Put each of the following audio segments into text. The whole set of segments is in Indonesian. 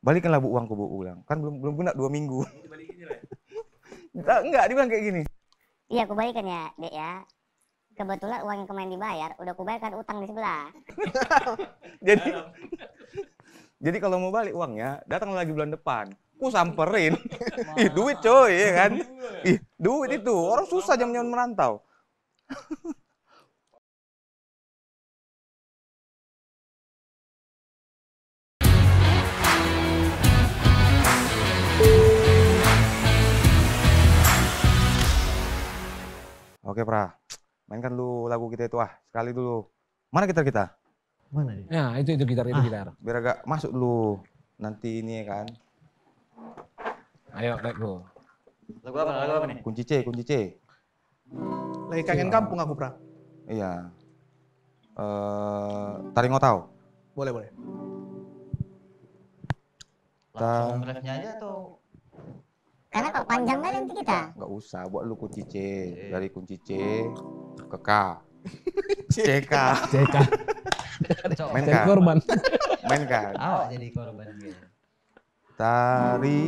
Balikinlah Bu uangku Bu, bilang. Kan belum kena 2 minggu. Enggak, dia bilang kayak gini. Iya, aku balikan ya, Dek ya. Kebetulan uang yang kemarin dibayar, udah aku bayarkan utang di sebelah. Jadi kalau mau balik uangnya, datang lagi bulan depan. Ku samperin. Ih, duit coy, ya kan? Ih, duit itu. Orang susah jam-jam merantau. Oke, Pra. Mainkan dulu lagu kita itu sekali dulu. Mana gitar kita? Mana dia? Nah, itu gitar, itu gitar. Biar agak masuk dulu. Nanti ini ya kan. Ayo, let go. Lagu apa nih? Kunci C. Lagi kangen kampung aku, Pra. Iya. Taringotau. Boleh. Langsung refnya aja atau? Karena kok panjang kali nanti kita. Nggak usah, buat lu kunci C. Dari kunci C ke K. CK. Main Jadi kan? korban. Main kan? Awak jadi korban gitu. Tari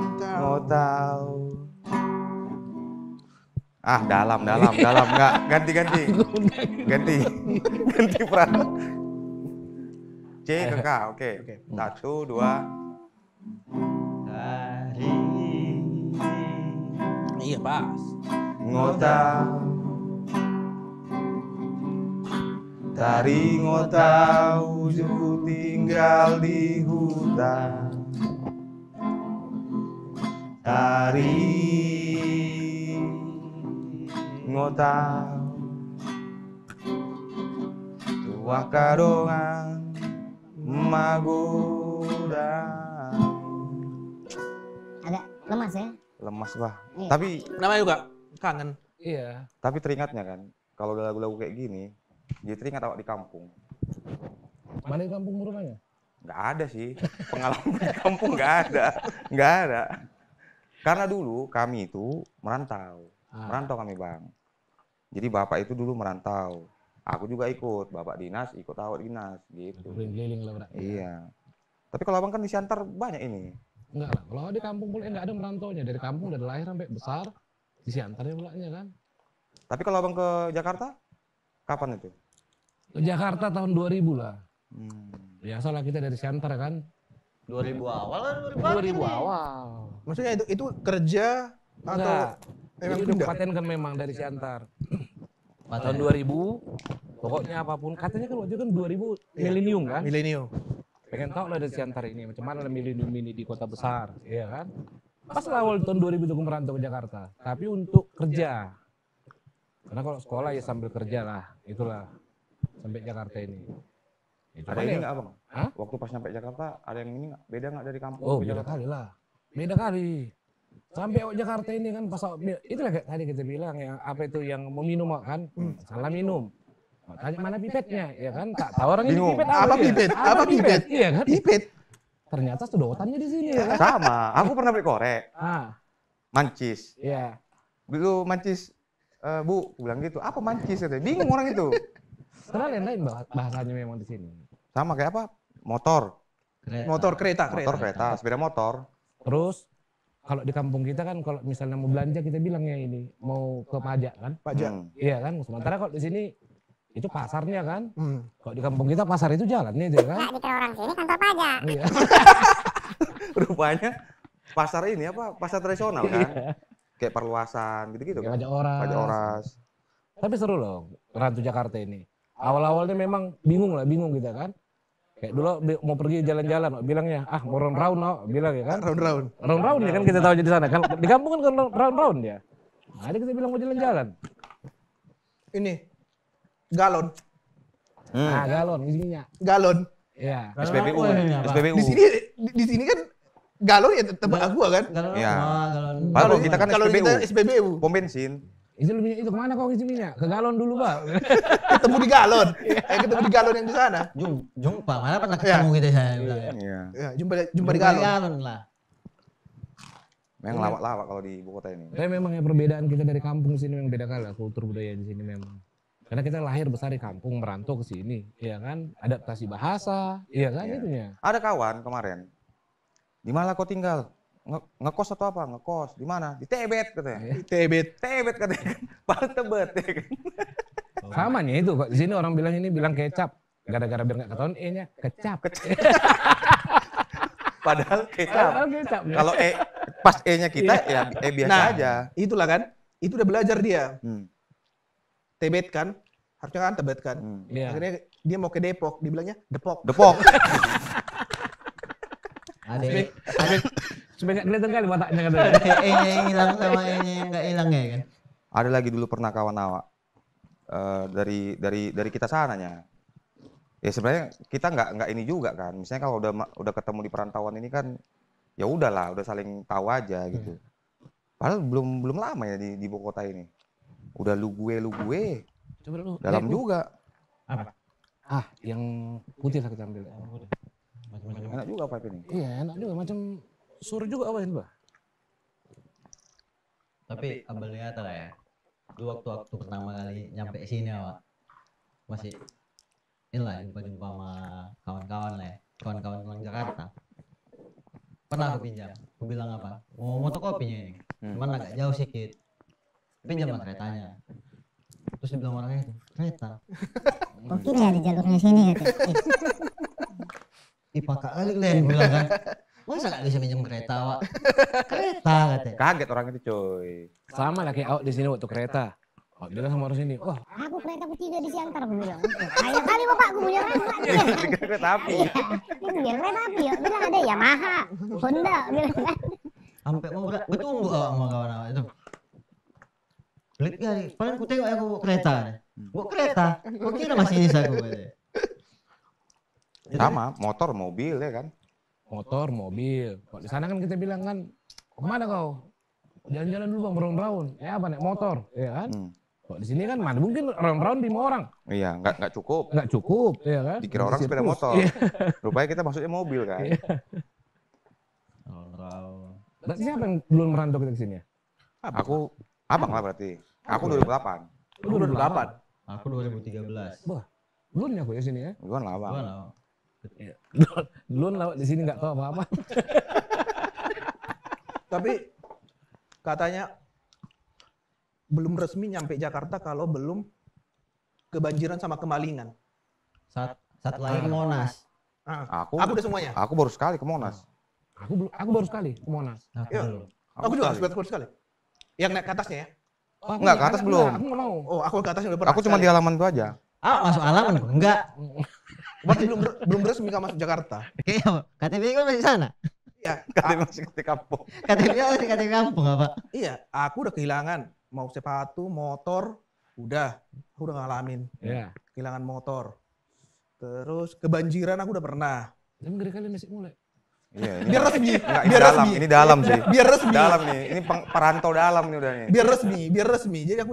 ngotau. Dalam. Nggak, ganti. Ganti Pra. C ke K, oke. 1, 2. Hari Iya, pas. Ngotau. Tari ngotau ju tinggal di hutan. Tari ngotau tuah kadongan magoda. Agak lemas ya. Lemas bah. Iya. Tapi Namanya juga kangen. Iya. tapi teringatnya kan kalau lagu-lagu kayak gini, jadi teringat awak di kampung. Mana di kampung rumahnya? Nggak ada sih, pengalaman di kampung nggak ada. Karena dulu kami itu merantau kami Bang. Jadi bapak itu dulu merantau, aku juga ikut, bapak dinas ikut awak dinas gitu. Keliling lah berarti. Iya. Tapi kalau abang kan di Siantar banyak ini. Enggak lah, kalau di kampung pula enggak ada merantaunya. Dari kampung dari lahir sampai besar, di Siantar ya pulanya kan. Tapi kalau abang ke Jakarta, kapan itu? Ke Jakarta tahun 2000 lah. Hmm. Biasalah kita dari Siantar kan. 2000 awal lah 2000 awal. Maksudnya itu kerja atau Enggak. memang Jadi pindah? dipatenkan memang dari Siantar. Tahun 2000, pokoknya apapun. Katanya kan waktu itu kan 2000 milenium kan. Milenium. Pengen tahu lah dari Siantar ini, macam mana milenium ini di kota besar, iya kan? Pas awal tahun 2000 itu aku merantau ke Jakarta, tapi untuk kerja. Karena kalau sekolah ya sambil kerja lah, itulah sampai Jakarta ini. Itu Ada kan ini ya. nggak abang? Hah? Waktu pas nyampe Jakarta, ada yang ini nggak? Beda nggak dari kampung? Oh ke beda Jakarta? kali lah, beda kali. Sampai awak Jakarta ini kan pas itulah kayak tadi kita bilang yang apa itu yang mau minum kan, salah minum. Tanya mana pipetnya, ya kan? Tak tahu orang ini Bingung. pipet Apa dia? pipet? Apa pipet? Iya kan? Pipet. Ternyata sedotannya di sini ya kan? Sama, aku pernah beli korek, mancis. Iya. Dulu mancis, Bu, aku bilang gitu. Apa mancis? Katanya. Bingung orang itu. Karena lain-lain bahasanya memang di sini. Sama kayak apa? Motor, Motor kereta. sepeda motor. Terus kalau di kampung kita kan kalau misalnya mau belanja kita bilangnya ini mau ke pajak kan? Pajak. Iya kan? Sementara kalau di sini itu pasarnya kan? Hmm. Kalau di kampung kita pasar itu jalannya itu kan? Nah, dikira orang sini kantor pajak. Iya. Rupanya pasar ini apa? Pasar tradisional kan? Kayak perluasan gitu-gitu Kayak kan? pajak oras. Pajak oras. Tapi seru loh rantau Jakarta ini. Awal-awalnya memang bingung kita kan? Kayak dulu mau pergi jalan-jalan, bilangnya mau round-round, bilang ya kan? Round-round ya kan kita tahu di sana kan? Di kampung kan round-round ya. Nah, ada kita bilang mau jalan-jalan. Ini galon. Nah, galon isinya. Galon. Iya. SPBU. Apa? SPBU. Di sini kan galon ya tempat aqua kan? Galon. Iya. Galon. Kalau kita kan Kalau SPBU. kita SPBU. Pom bensin. Isi minyak itu kemana kau isi minyak? Ke galon dulu, Pak. Ketemu di galon. Ketemu di galon yang di sana. Jumpa, mana pernah ketemu kita saya bilang. Iya. Ya, jumpa di galon. Galon lah. Memang lawak-lawak kalau di ibu kota ini. Tapi memang ya perbedaan kita dari kampung sini memang beda kali lah, kultur budaya di sini memang. Karena kita lahir besar di kampung, merantau ke sini, ya kan? Adaptasi bahasa, ya kan Iya. itunya. Ada kawan kemarin. Di mana kau tinggal? Ngekos atau apa? Ngekos. Di mana? Di Tebet katanya. Tebet. Tebet katanya. Padahal Tebet ya kan. Sama nih itu kok. Di sini orang bilang ini bilang kecap. Gara-gara biar nggak ketahuan E-nya kecap. Padahal kecap. Padahal kecap. Ya. Kalau pas E-nya kita ya biasa Nah, aja. itulah kan. Itu udah belajar dia. Hmm. Tebet kan. Harusnya kan Tebet kan. Iya. Akhirnya dia mau ke Depok. Dibilangnya Depok. Depok. Ada Supaya nggak kelihatan kali wataknya katanya. E-nya yang hilang sama E-nya yang nggak hilang ya kan. Ada lagi dulu pernah kawan awak dari kita sananya. Ya sebenarnya kita nggak ini juga kan. Misalnya kalau udah ketemu di perantauan ini kan ya udahlah, udah saling tahu aja gitu. Padahal belum lama ya di ibu kota ini. Udah lu gue Coba lu. dalam lihat, juga. Apa? yang putih lah kita ambil. Macam-macam. Enak juga pipe ini. Iya, enak juga macam sur juga apa ini, Bah? Tapi abang lihat lah ya. Dulu waktu pertama kali nyampe sini awak masih inilah jumpa sama kawan-kawan lah ya. Kawan-kawan orang Jakarta. Pernah aku pinjam. Aku bilang apa? Mau motokopinya ini. Cuman agak jauh sedikit. Pinjam lah keretanya. Terus dibilang orangnya itu, kereta. Oke ya di jalurnya sini katanya. Ih pakak kali kalian bilang kan. Masa gak bisa pinjam kereta awak? Kereta katanya. Kaget orang itu coy. Sama lah kayak awak di sini waktu kereta. Oh, bilang sama orang sini, wah Aku kereta ketiga di Siantar aku bilang. Kaya kali bapakku punya kereta. Kereta api. Ini punya kereta api ya. Bilang ada Yamaha, Honda bilang kan. Sampai mau bertunggu awak sama kawan awak itu. Pelit kali. Paling aku tengok aku kereta. Bawa kereta. Kok kira masih bisa aku katanya. Sama, motor, mobil ya kan. motor, mobil. Kok di sana kan kita bilang kan, kemana kau? Jalan-jalan dulu bang, round-round. Ya apa naik motor, ya kan? Kok di sini kan mana mungkin round-round 5 orang. Iya, nggak cukup. Nggak cukup, ya kan? Dikira orang sepeda Sirkus. motor. Iya. Rupanya kita maksudnya mobil kan. Berarti siapa yang belum merantau kita ke sini ya? Aku, abang lah berarti. Aku 2008. Lu 2008. Aku 2013. Wah, belum ya aku ya sini ya? Duluan lah abang. Gua lah. Belum lah di sini nggak tahu apa-apa. Tapi katanya belum resmi nyampe Jakarta kalau belum kebanjiran sama kemalingan. Saat lagi ke Monas. Aku Aku udah semuanya. Aku baru sekali ke Monas. Aku baru sekali ke Monas. Aku Iya. belum. Aku juga baru sekali. Yang naik ke atasnya ya. Oh, Enggak, ke atas belum. Aku nggak mau. Oh, aku ke atasnya udah pernah. Aku cuma di halaman itu aja. Ah, masuk halaman kok? Enggak. Berarti belum resmi kamu masuk Jakarta. Kayaknya KTP kan masih sana. Iya. Katanya masih ke kampung. KTP masih KTP kampung apa? Iya, aku udah kehilangan mau sepatu, motor, aku udah ngalamin Ya. kehilangan motor. Terus kebanjiran aku udah pernah. Tapi ngeri kali masih mulai. Iya, Biar resmi, Enggak, ini biar dalam, resmi. ini dalam sih. Biar resmi. Dalam nih, ini perantau dalam nih udah nih. Biar resmi. Jadi aku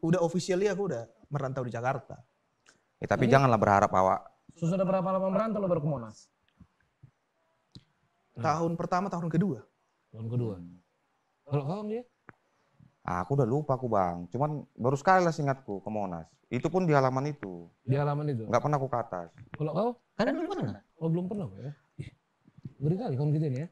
udah officially aku udah merantau di Jakarta. Ya, tapi janganlah berharap awak. Sudah berapa lama merantau lo baru ke Monas? Tahun pertama, tahun kedua. Tahun kedua. Kalau kau dia? Aku udah lupa aku bang. Cuman baru sekali lah seingatku ke Monas. Itu pun di halaman itu. Di halaman itu. Nggak pernah aku ke atas. Kalau kau? Karena belum pernah. Oh belum pernah ya? Ih, ngeri kali kamu gitu ini ya?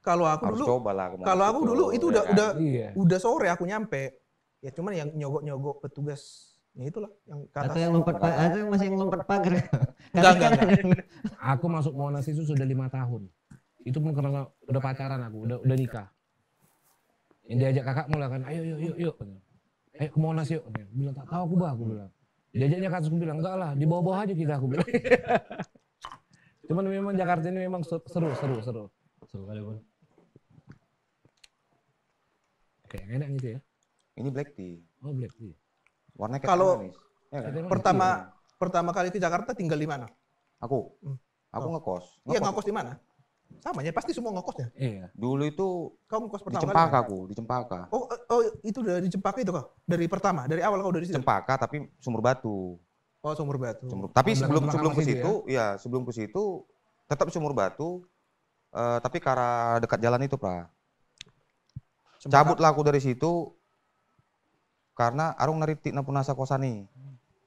Kalau aku Harus dulu, coba lah ke Monas kalau aku itu, dulu itu ya kan? Iya. udah sore aku nyampe. Ya cuman yang nyogok-nyogok petugas. Ya itulah yang ke atas. Atau yang lompat atau yang masih lompat pagar. Enggak. Aku masuk Monas itu sudah 5 tahun. Itu pun karena udah pacaran aku, udah nikah. Yang diajak kakakmu lah kan, ayo yuk. Ayo ke Monas yuk. Dia bilang tak tahu aku bah, aku bilang. Diajaknya ke atas, aku bilang enggak lah, di bawah-bawah aja kita, aku bilang. Cuman memang Jakarta ini memang seru. Seru kali pun. Kayak enak gitu ya. Ini black tea. Oh black tea. Warnanya kayak Kalau manis. Ya kan? Emang Pertama kali ke Jakarta tinggal di mana? Aku ngekos. Iya ngekos di mana? Sama ya pasti semua ngekosnya. Iya. Dulu itu Kamu ngekos di pertama Cempaka kali? aku, di Cempaka. Oh itu dari Cempaka itu kok? Dari pertama, dari awal kau dari situ? Cempaka tapi Sumur Batu. Oh Sumur Batu. Tapi Oh, sebelum ke belakang situ situ, ya sebelum ke situ tetap Sumur Batu. Tapi ke arah dekat jalan itu, Pak. Cempaka. Cabutlah aku dari situ karena arung naritik na punasa kosani.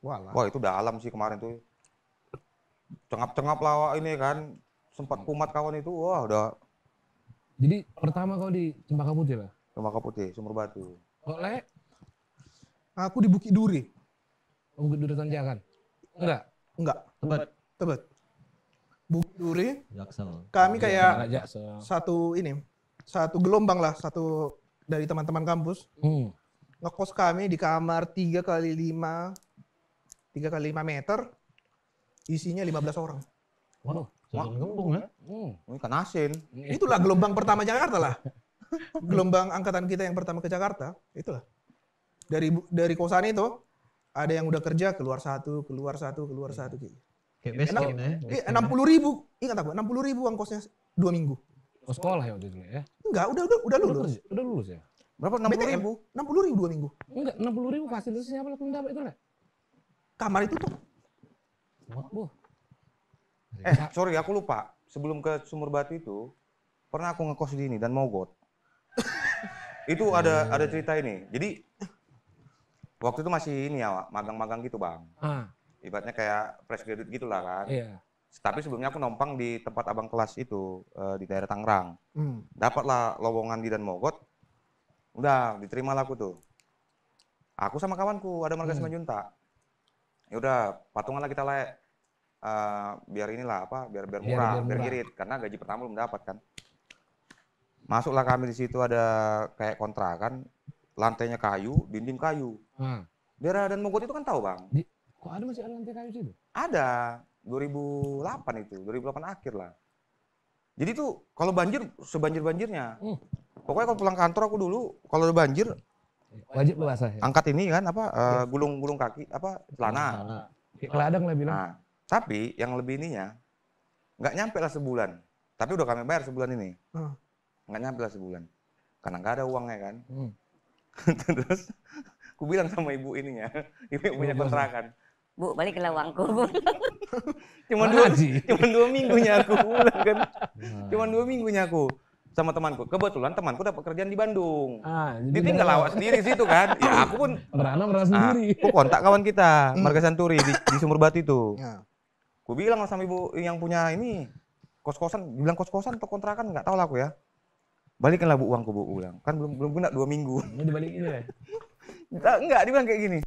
Walah. Wah itu dalam sih kemarin tuh. Cengap-cengap lawak ini kan. Sempat kumat kawan itu. Wah udah Jadi pertama kau di Cempaka Putih lah. Cempaka Putih, Sumur Batu. Kok Le? Aku di Bukit Duri. Oh, Bukit Duri Tanjakan? Enggak. Enggak, Tebet. Tebet. Bukit Duri, Jaksel. kami kayak Aja. satu gelombang lah, satu dari teman-teman kampus. Ngekos kami di kamar 3x5 meter, isinya 15 orang. Waduh, susun gembung ya. Ini ikan asin. Itulah gelombang pertama Jakarta lah. Gelombang angkatan kita yang pertama ke Jakarta, itulah. Dari kosan itu, ada yang udah kerja, keluar satu gitu. Kayak base camp ya. Iya, 60.000, ingat aku, 60.000 ongkosnya 2 minggu. Oh, sekolah ya waktu itu ya? Enggak, udah lulus. Udah lulus ya? Berapa? BTM, 60.000? 60.000 2 minggu. Enggak, 60.000 fasilitasnya apa belum dapat itu lah? Kamar itu tuh. Wah, Sorry aku lupa. Sebelum ke Sumur Batu itu, pernah aku ngekos di ini dan mogot. Itu ada cerita ini. Jadi waktu itu masih ini ya, magang-magang gitu bang. Ibaratnya kayak fresh graduate gitu lah kan. Iya. Tapi sebelumnya aku nompang di tempat abang kelas itu di daerah Tangerang. Dapatlah lowongan di dan mogot. Udah diterima lah aku tuh. Aku sama kawanku ada marga Simanjuntak. Ya udah patungan lah kita lah. Biar inilah apa? Biar murah, biar irit karena gaji pertama belum dapat kan. Masuklah kami di situ ada kayak kontrakan, lantainya kayu, dinding kayu. Daerah dan mogot itu kan tahu bang? Kok ada masih ada lantai kayu situ? Ada, 2008 itu, 2008 akhir lah. Jadi tuh kalau banjir sebanjir-banjirnya. Pokoknya kalau pulang kantor aku dulu kalau ada banjir Wajib lu basah ya? angkat ini kan apa gulung kaki apa celana. Kayak keladang lah bilang. Nah, tapi yang lebih ininya nggak nyampe lah sebulan. Tapi udah kami bayar sebulan ini. Nggak nyampe lah sebulan. Karena nggak ada uangnya kan. Terus aku bilang sama ibu ininya, ibu punya kontrakan. Bu, baliklah uangku, Bu. Cuma 2 minggunya aku pulang kan. Cuma 2 minggunya aku sama temanku. Kebetulan temanku dapat kerjaan di Bandung. Dia tinggal lawak sendiri situ kan. Ya aku pun merana sendiri. Aku kontak kawan kita, Marga Santuri di Sumur Batu itu. Aku bilang sama ibu yang punya ini kos-kosan, bilang kos-kosan atau kontrakan nggak tahu lah aku ya. Balikinlah bu uangku bu, bilang. Kan belum guna 2 minggu. Ini dibalikin ya? Enggak, dia bilang kayak gini.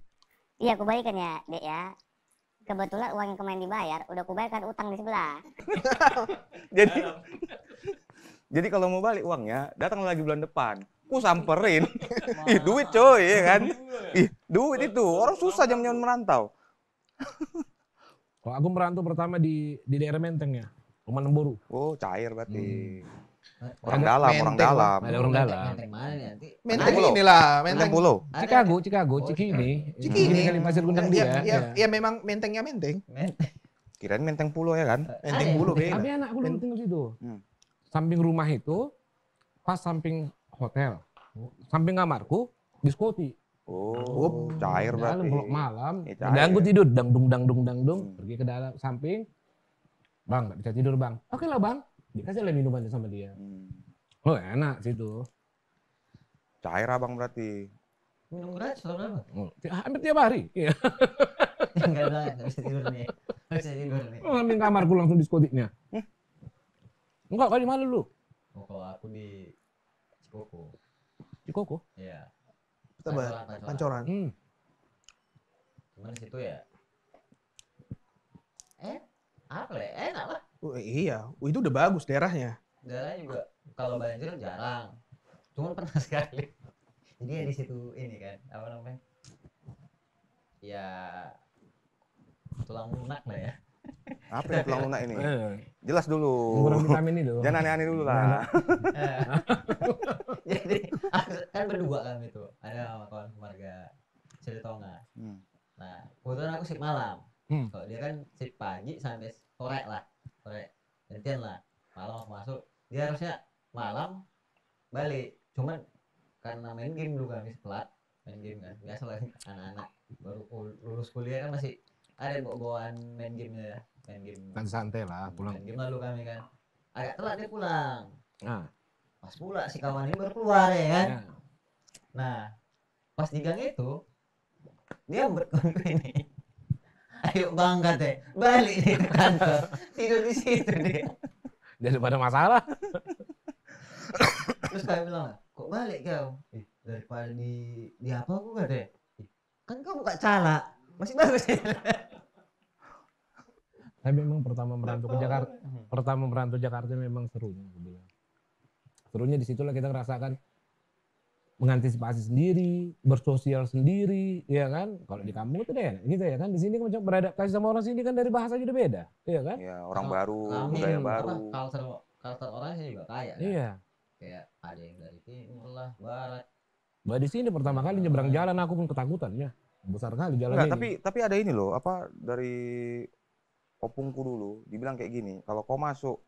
Iya, aku balikan ya, Dek ya. Kebetulan uang yang kemarin dibayar, udah aku bayarkan utang di sebelah. Jadi kalau mau balik uangnya, datang lagi bulan depan. Ku samperin. Ih, duit coy, ya kan? Ih, duit itu. Orang susah jam-jam merantau. Kalau aku merantau pertama di daerah Menteng ya, Rumah Nemboru. Oh, cair berarti. Orang dalam. Ada orang dalam. Menteng mana nih nanti? Menteng inilah, Menteng. Chicago, Cikini. Cikini. Kali Pasir Gundang dia. Ya memang Mentengnya Menteng. Kirain Menteng Pulo ya kan? Menteng Pulo beda. Tapi anakku dulu tinggal situ. Samping rumah itu, pas samping hotel. Samping kamarku, diskoti. Oh, cair berarti. Dalam malam, cair. dan aku tidur, dangdung, pergi ke dalam samping. Bang, nggak bisa tidur bang. Oke lah bang, dikasih lah minuman sama dia. Oh enak situ. Cair abang berarti. Minum gratis atau berapa? Hampir tiap hari. Iya. Enggak bisa tidur nih. Nggak bisa tidur nih. Samping kamarku langsung diskotiknya. Enggak, kau di mana lu? Oh, kalau aku di Cikoko. Cikoko? Iya. Pancoran. Cuman di situ ya. Apa ya? Enak lah. Iya, itu udah bagus daerahnya. Daerahnya juga kalau banjir jarang. Cuman pernah sekali. Jadi ya di situ ini kan, apa namanya? Ya tulang lunak lah ya. Apa ya tulang lunak ini? Jelas dulu. Kurang vitamin itu. Jangan aneh-aneh dulu lah. Jadi kan berdua kami tuh. Ada sama kawan keluarga Silitonga. Nah, kebetulan aku shift malam. Kalau dia kan shift pagi sampai sore lah. Sore. Gantian lah. Malam aku masuk. Dia harusnya malam balik. Cuman karena main game dulu kami setelah main game kan. Biasa lah anak-anak baru lulus kuliah kan masih ada bawaan main game ya. Main game. Kan santai lah pulang. Main game lalu kami kan. Agak telat dia pulang. Nah. Pas pula si kawan ini baru keluar ya kan. Nah, pas di gang itu dia berkongkol ini Ayo bangga deh, balik nih ke kantor, tidur di situ deh. Daripada masalah. Terus kayak bilang, kok balik kau? Daripada di apa aku gak deh? Kan kau buka cala, masih bagus ya. Tapi memang pertama merantau Jakarta memang serunya, aku bilang. Serunya di situlah kita ngerasakan mengantisipasi sendiri, bersosial sendiri, ya kan? Kalau di kampung itu deh, gitu ya kan? Di sini kan macam beradaptasi sama orang sini kan dari bahasa aja udah beda, ya kan? Ya, orang baru, budaya baru. Culture orang sih juga kaya. Kan? Iya. Kayak ada yang dari timur lah, barat. Bah di sini pertama kali nyebrang jalan aku pun ketakutan ya. Besar kali jalan Enggak, ini. tapi ada ini loh, apa dari opungku dulu dibilang kayak gini, kalau kau masuk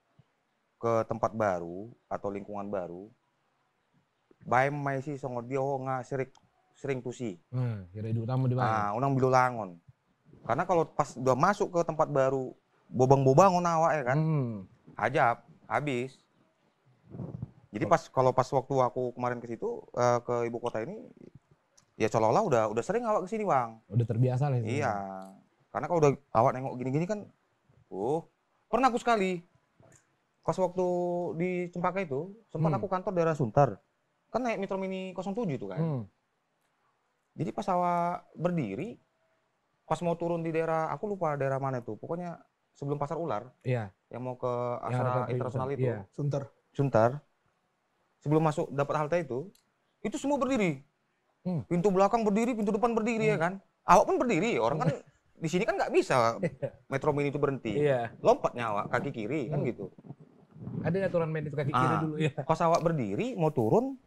ke tempat baru atau lingkungan baru, bae mai si songo dia nga sering tusi. Kira hidup tamu di mana? Unang bilulangon. Karena kalau pas udah masuk ke tempat baru, bobang-bobangon awak ya kan, hajab, habis. Jadi kalau pas waktu aku kemarin ke situ, ke ibu kota ini, ya seolah-olah udah sering awak ke sini bang. Udah terbiasa lah. Iya. Karena kalau udah awak nengok gini-gini kan, pernah aku sekali. Pas waktu di Cempaka itu, sempat aku kantor daerah Sunter. Kan naik Metro Mini 07 itu kan. Jadi pas awak berdiri, pas mau turun di daerah, aku lupa daerah mana itu. Pokoknya sebelum Pasar Ular, Iya. yang mau ke Astra Internasional itu, iya. Sunter. Sebelum masuk dapat halte itu semua berdiri. Pintu belakang berdiri, pintu depan berdiri ya kan. Awak pun berdiri, orang kan di sini kan nggak bisa Metro Mini itu berhenti. Iya. Lompatnya awak kaki kiri kan gitu. Ada aturan main itu kaki kiri dulu ya. Pas awak berdiri mau turun,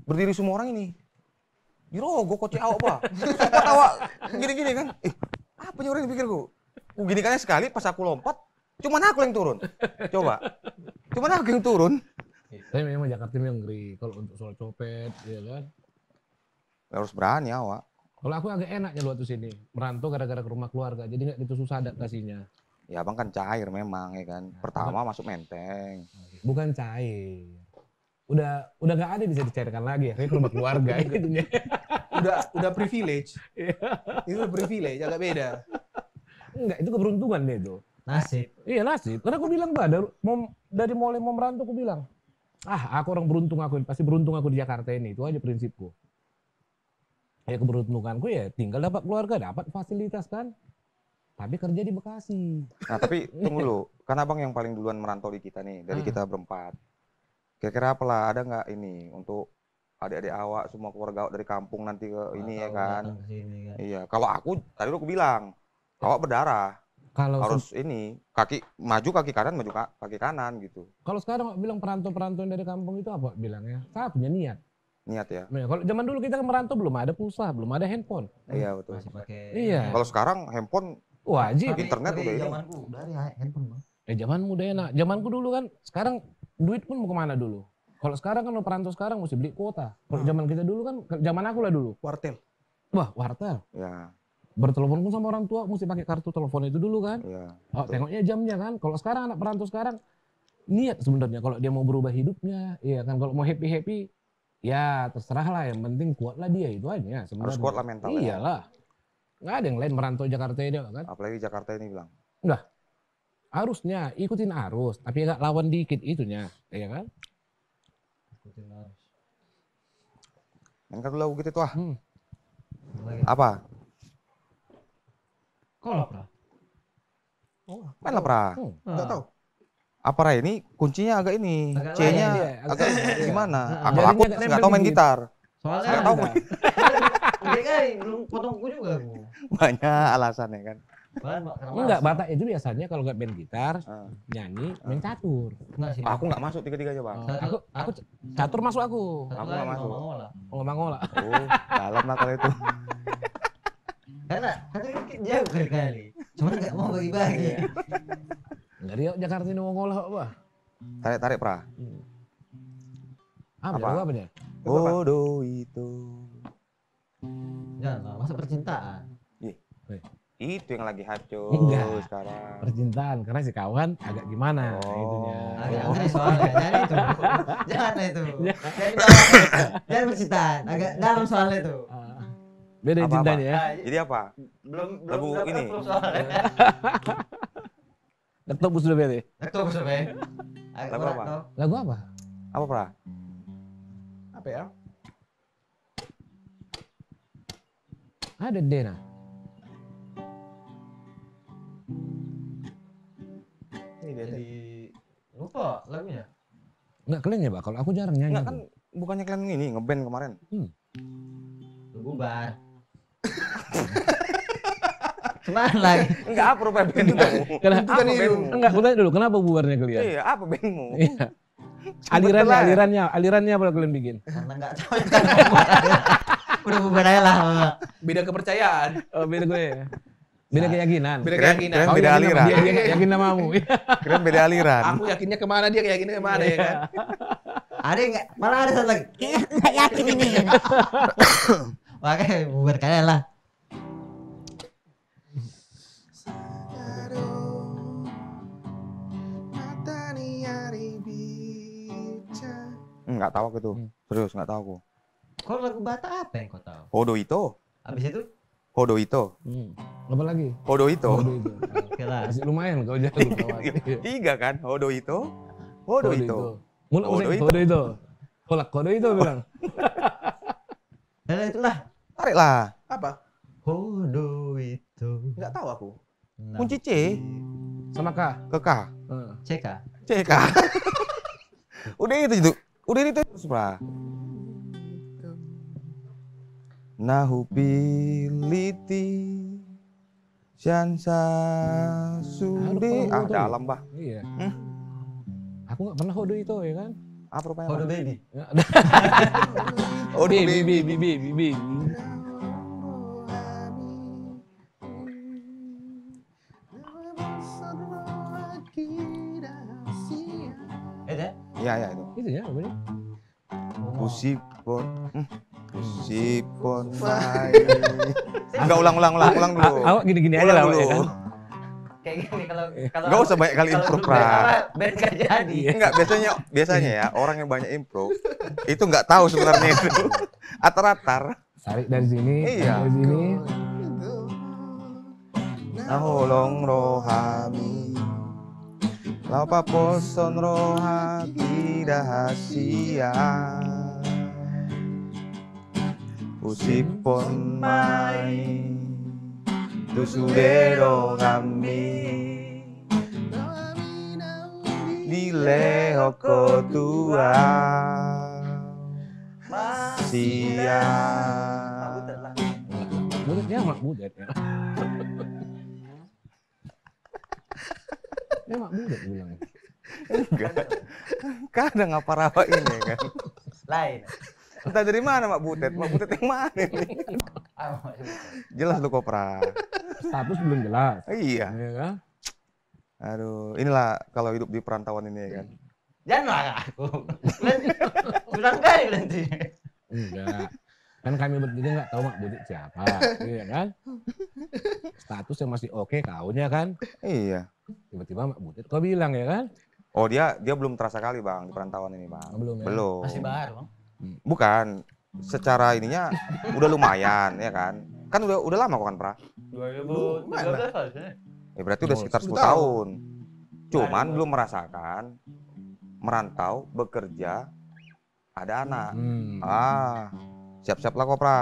berdiri semua orang ini. Dirogoh kocek awak pak. Sempat awak gini-gini kan. Apa nih orang dipikir gue? Gini kan sekali pas aku lompat, cuman aku yang turun. Coba. Cuman aku yang turun. Tapi memang Jakarta memang ngeri kalau untuk soal copet, ya kan. Harus berani awak. Kalau aku agak enaknya waktu sini, merantau gara-gara ke rumah keluarga, jadi nggak gitu susah adaptasinya. Ya abang kan cair memang ya kan. Pertama masuk Menteng. Bukan cair. Udah nggak ada bisa dicairkan lagi ya, ke rumah keluarga itunya. udah privilege. Itu privilege, agak beda. Enggak, itu keberuntungan deh itu. Nasib. Iya nasib. Karena aku bilang dari mulai mau merantau aku bilang, aku orang beruntung aku, pasti beruntung aku di Jakarta ini. Itu aja prinsipku. Ya keberuntunganku ya tinggal dapat keluarga, dapat fasilitas kan. Tapi kerja di Bekasi. Nah tapi tunggu dulu, kan abang yang paling duluan merantau di kita nih, dari kita berempat. Kira-kira apalah, ada nggak ini untuk adik-adik awak, semua keluarga awak dari kampung nanti ke ini ya kan? Kesini, kan? Iya, kalau aku, tadi aku bilang, awak berdarah. Kalau Harus ini, kaki kanan, maju kaki kanan gitu. Kalau sekarang bilang perantau-perantau dari kampung itu apa bilangnya? Saya punya niat. Niat ya? Nah, kalau zaman dulu kita merantau belum ada pulsa, belum ada handphone. Iya betul. Masih pakai. Iya. Kalau sekarang handphone Wajib. internet udah ini. Zamanku dari handphone bang. Zamanmu udah enak. Zamanku dulu kan, sekarang duit pun mau kemana dulu? Kalau sekarang kan perantau sekarang mesti beli kuota. Kalau zaman kita dulu kan, zaman aku lah dulu. Wartel. Wah, wartel. Ya, Bertelepon pun sama orang tua mesti pakai kartu telepon itu dulu kan. iya. Tengoknya jamnya kan. Kalau sekarang anak perantau sekarang niat sebenarnya kalau dia mau berubah hidupnya, iya kan. Kalau mau happy, ya terserah lah. Yang penting kuat lah dia itu aja. Sebenarnya. Harus kuat lah mentalnya. Iyalah. Nggak ada yang lain merantau Jakarta ini kan. Apalagi Jakarta ini bilang. Enggak. Harusnya ikutin arus, tapi agak lawan dikit itunya, ya kan? Ikutin arus. Main kartu lagu gitu tuh Lagi. Apa? Kolak. Main lah pra. Nggak tahu. Apa Ra ini kuncinya agak ini, Agak C-nya lain dia, agak agak- gimana? Nah, Aku jadinya agak nggak tahu main nempel gitar. Soalnya Nggak tahu udah kali belum potongku juga aku. banyak alasannya kan. Enggak, Batak itu biasanya kalau nggak main gitar, Ah. nyanyi, main catur. Enggak sih. Aku nggak masuk tiga-tiganya bang. Aku catur masuk aku. Aku nggak masuk. Ngomongola. Oh, dalam lah kalau itu. Karena jauh kali-kali. Cuma nggak mau bagi-bagi. Dari Jakarta ini mau ngolah apa? Tarik pra. Apa? Apa? Apa dia? Bodoh itu. Jangan masa percintaan. Itu yang lagi hancur Enggak. sekarang. Percintaan, karena si kawan agak gimana Oh. itunya. Agak soalnya, jangan itu. Jangan itu. Jangan percintaan, agak dalam soalnya itu. Beda Apa-apa? cintanya ya. Jadi apa? Belum Lagu ini. Ketok sudah beda. Betul betul. Lagu apa? Lagu apa? Apa pra? Apa ya? Ada Dena. Ini dia. Jadi lupa lagunya. Enggak kalian ya, Pak? Kalau aku jarang nyanyi. Enggak kan bukannya kalian ini ngeband kemarin? Bubar. Kemana lagi? Enggak apa rupanya bandmu? Kenapa? Apa bandmu? Enggak, aku tanya dulu, kenapa bubarnya kalian? Iya, apa bandmu? Iya. Cepet lah. Alirannya apa kalian bikin? Karena nggak tahu ya kan bubar aja. Udah bubar aja lah. Beda kepercayaan. Oh, beda gue ya. Beda keyakinan. Beda Keren, keyakinan. keren. Kau beda yakin sama aliran. Dia yakin namamu. Keren beda aliran. Aku yakinnya kemana, dia yakinnya kemana ya kan? Ada nggak? Malah ada satu lagi. Nggak yakin ini. Makanya bubar kalian lah. Enggak tahu aku tuh. Serius enggak tahu aku. Kok lagu Batak apa yang kau tahu? Hodo Ito. Habis itu? Hodo Ito. Apa lagi? Hodo Ito. Waduh itu. Oke lah. Masih lumayan kau jago kawan. Tiga kan? Hodo Ito. Hodo Ito. Mulai Hodo Ito. Hodo itu. Kolak Hodo itu bilang. Nah, itulah. Tariklah. Apa? Hodo itu. Nggak tahu aku. Kunci C Sama K. ke K. CK. C K. Udah itu. Udah itu terus, Pra. Nahu piliti Syansa sude. Ah, dalam, Bah. Iya. Aku nggak pernah Hodo itu ya kan? Apa rupanya? Hodo baby. Hodo Bibi. Ya? Iya, iya itu. Itu ya, apa nih? Pusipon. Pusipon mai. Enggak ulang dulu. Awak gini-gini aja Ulang lah, dulu. ya kan? Kayak gini kalau Enggak usah banyak kali kalau improv, belum Pra. band nggak jadi. Enggak, biasanya ya orang yang banyak improv itu enggak tahu sebenarnya itu. Atar-atar. Tarik dari sini, Iya. dari sini. Naholong rohami. Lapa poson rohaki dahasia. Usipon mai. Tusudero kami. Dileho ko tua. Sia. Budet ya, mak budet ya. Dia mak budet bilang. Enggak. Kadang apa rawa ini kan. Lain. Entah dari mana Mak Butet. Mak Butet yang mana ini? Jelas lu Kopra. Status belum jelas. Iya. Ya kan? Aduh, inilah kalau hidup di perantauan ini ya kan. Jangan lah aku. Ulang kali nanti. Enggak. Kan kami bertiga nggak tahu mak budet siapa, iya kan? Statusnya masih oke kaunya kan? Iya. Tiba-tiba mak budet kau bilang ya kan? Oh dia belum terasa kali Bang di perantauan ini Bang. Belum ya? Belum. Masih baru, Bang. Bukan. Secara ininya udah lumayan ya kan. Kan udah lama kok kan Pra. 2013 harusnya. Ya berarti udah Oh, sekitar 10 10 tahun. Cuman belum merasakan merantau, bekerja, ada anak. Ah, siap-siap lah Kopra.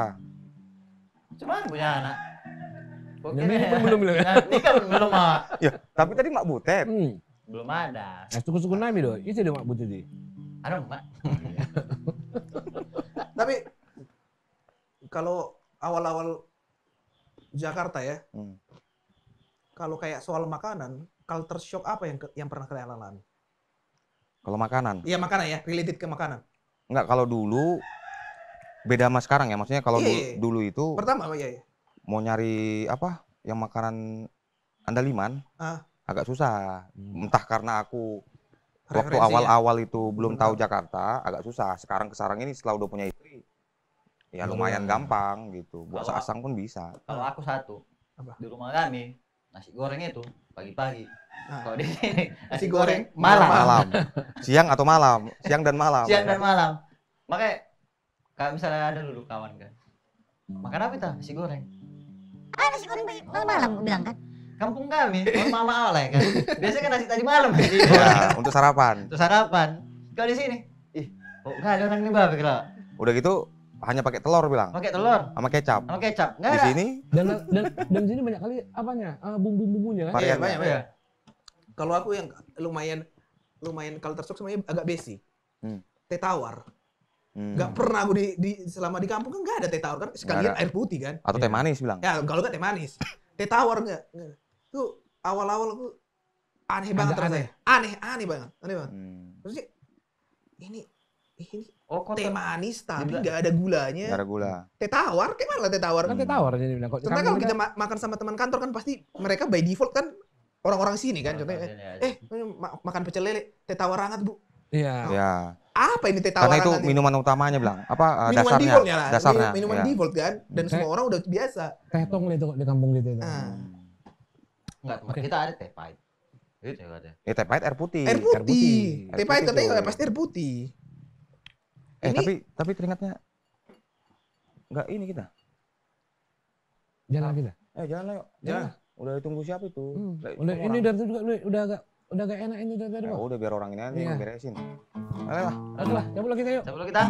Cuman punya anak. Oke, Ini pun belum bilang ya? Nanti kan belum ah. Ya, tapi tadi Mak Butet. Belum ada. Suku-suku nami doh, itu dia mak budet di. Ada Mbak. Tapi kalau awal-awal Jakarta ya, kalau kayak soal makanan, culture shock apa yang pernah kalian alami? Kalau makanan. Iya makanan ya, related ke makanan. Enggak, kalau dulu beda sama sekarang ya. Maksudnya kalau Iya. dulu itu Pertama ya. mau nyari apa yang makanan andaliman agak susah. Entah karena aku waktu Referensi awal-awal itu belum tahu Jakarta, agak susah. Sekarang ini setelah udah punya istri, ya lumayan gampang gitu. Buat Kalau- seasang pun bisa. Kalau aku satu, Apa? di rumah kami nasi goreng itu pagi-pagi. Nah. Kalau di sini Nasi goreng malam. Malam, siang atau malam, siang dan malam. Siang dan malam. Makanya kalau misalnya ada dulu kawan kan, Makan apa itu? Nasi goreng. Ah, nasi goreng malam-malam gue bilang kan. Kampung kami, mama oleh kan. Biasanya kan nasi tadi malam kan. Ya, untuk sarapan. Untuk sarapan. Kau di sini. Ih, kok nggak ada orang ini babe kira. Udah gitu hanya pakai telur bilang. Pakai telur Sama kecap. sama kecap. Nggak Di ada. sini Dan sini banyak kali apanya? Bumbu-bumbunya kan. varian banyak. Iya. Kalau aku yang lumayan kalau tersuk semuanya agak basic. Teh tawar. Nggak pernah aku selama di kampung kan nggak ada teh tawar kan, sekalian ada. air putih kan. Atau teh manis bilang. Ya kalau nggak teh manis. Teh tawar nggak. Tuh awal-awal aku aneh banget rasanya. Aneh banget. Terus sih, ini Oh, kok teh manis tapi Juga. nggak ada gulanya. Nggak ada gula. Teh tawar, kayak mana lah teh tawar? Kan teh tawar jadi bilang. Kok Sebenarnya kalau kita makan sama teman kantor kan pasti mereka by default kan orang-orang sini kan. Contohnya, makan pecel lele, teh tawar hangat bu. Iya. Ya. Apa ini teh tawar Karena itu hangat? minuman utamanya bilang. Apa Minuman dasarnya? defaultnya lah. Dasarnya. Minuman ya. default kan. Dan semua orang udah biasa. Teh tong itu kok di kampung gitu itu. Enggak, tempat kita ada teh pahit. Itu ya ada. Teh pahit air putih. Air putih. Teh Air pahit putih, katanya cuy. pasti air putih. Tapi teringatnya nggak ini kita. Jalan kita. Jalan lah yuk. Jalan. Udah ditunggu siapa itu? Udah ini dari juga udah agak enak ini dari tadi, Ya Bang. udah biar orang ini aja Iya. yang beresin. Ayolah. Aduh lah, cabut lah kita yuk. Coba kita.